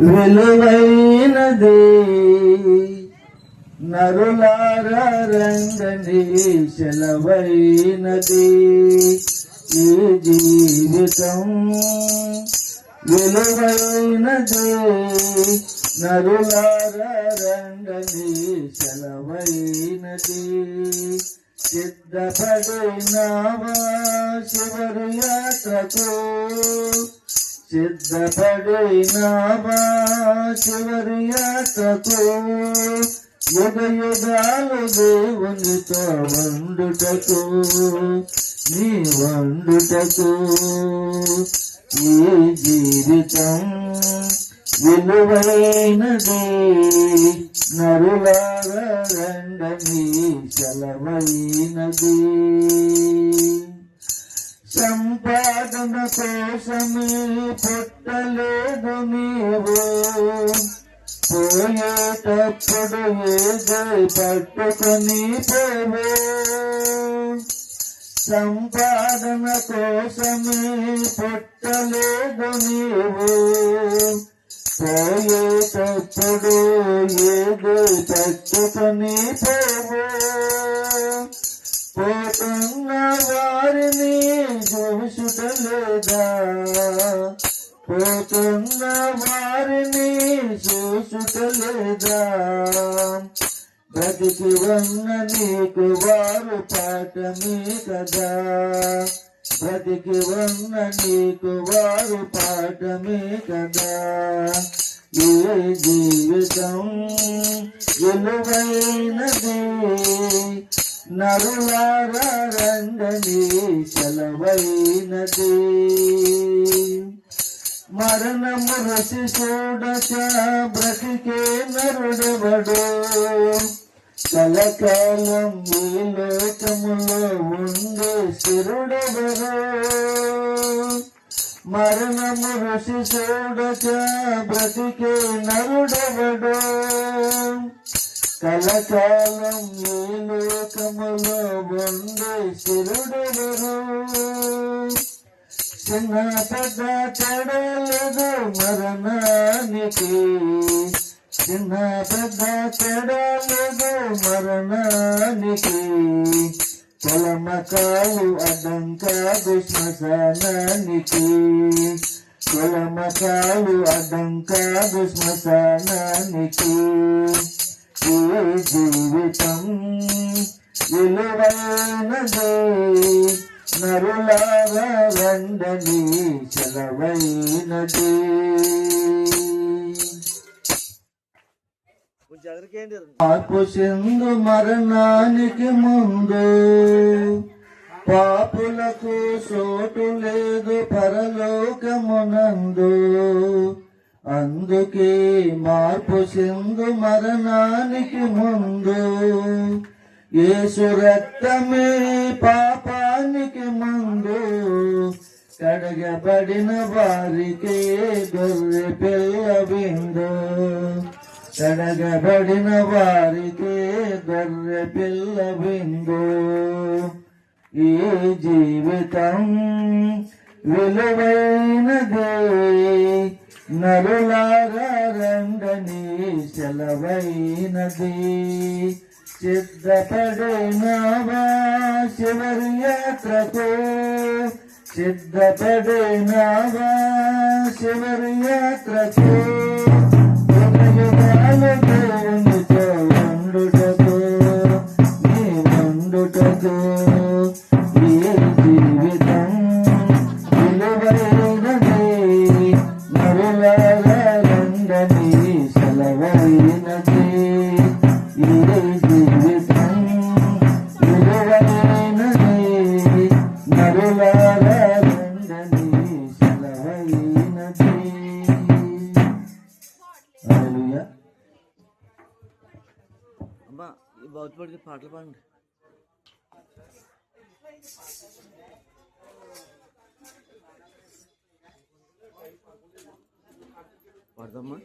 విలువైనది నరులారా రంగని సెలవైనది ఈ జీవితం విలువైనది నరులారా రంగని సెలవైనది సిద్ధపడినావా చివరి యాత్రకు సిద్ధపడినావా చివరి యాత్రకు యుగ యుగాలు దేవునితో వండుటకు నీ వండుటకు ఈ జీవితం విలువైనది నరులారా రండని సెలవైనది సంపాదన కోసమే పుట్టలేదు నీవు పోయేటప్పుడు ఏదో పట్టుకొని పోవు సంపాదన కోసమే పుట్టలేదు నీవు పోయేటప్పుడు ఏదో పట్టుకొని పోవు పోతున్న వారిని చూసుటలేదా పోతున్న వారిని చూసుటలేదా బ్రతికి ఉన్న నీకు వారు పాఠమే కదా బ్రతికి ఉన్న నీకు వారు పాఠమే కదా ఈ జీవితం విలువైనది నరులారా రంగని సెలవైనది మరణము రుచి చూడక బ్రతికే నరుడెవడు కలకాలం ఈ లోకములో ఉండే స్థిరుడెవరు మరణము రుచి చూడక బ్రతికే నరుడెవడు కలకాలం ఈ లోకములో ఉండే స్థిరుడెవరు చిన్న పెద్ద చెడలేదు మరణానికి చిన్న పెద్ద చెడలేదు మరణానికి కులమకాలు అడ్డం కాదు శ్మశానానికి కులమకాలు అడ్డం కాదు శ్మశానానికి ఈ జీవితం విలువైనది నరులారా రండని సెలవైనది పాపు సింధు మరణానికి ముందు పాపులకు చోటు లేదు పరలోకమునందు అందుకే మార్పు సింధు మరణానికి ముందు యేసు రక్తమే పాపానికి ముందు కడగబడిన వారికే గొర్రె పిల్ల విందు కడగబడిన వారికే గొర్రె పిల్ల విందు ఈ జీవితం విలువైనది నరులారా రంగని సెలవైనది సిద్ధపడినావా చివరి యాత్రకు సిద్ధపడినావా చివరి యాత్రకు దేవునితో వండుటకు నీ వండుటకు ఈ జీవితం విలువైనది నరులారా రంగని సెలవైనది ఈ జీవితం విలువైనది నరులారా రంగని సెలవైనది. హల్లెలూయా. అమ్మా ఈ బౌద్ధపడికి పాటలు పాడండి. పాడదమ్మా.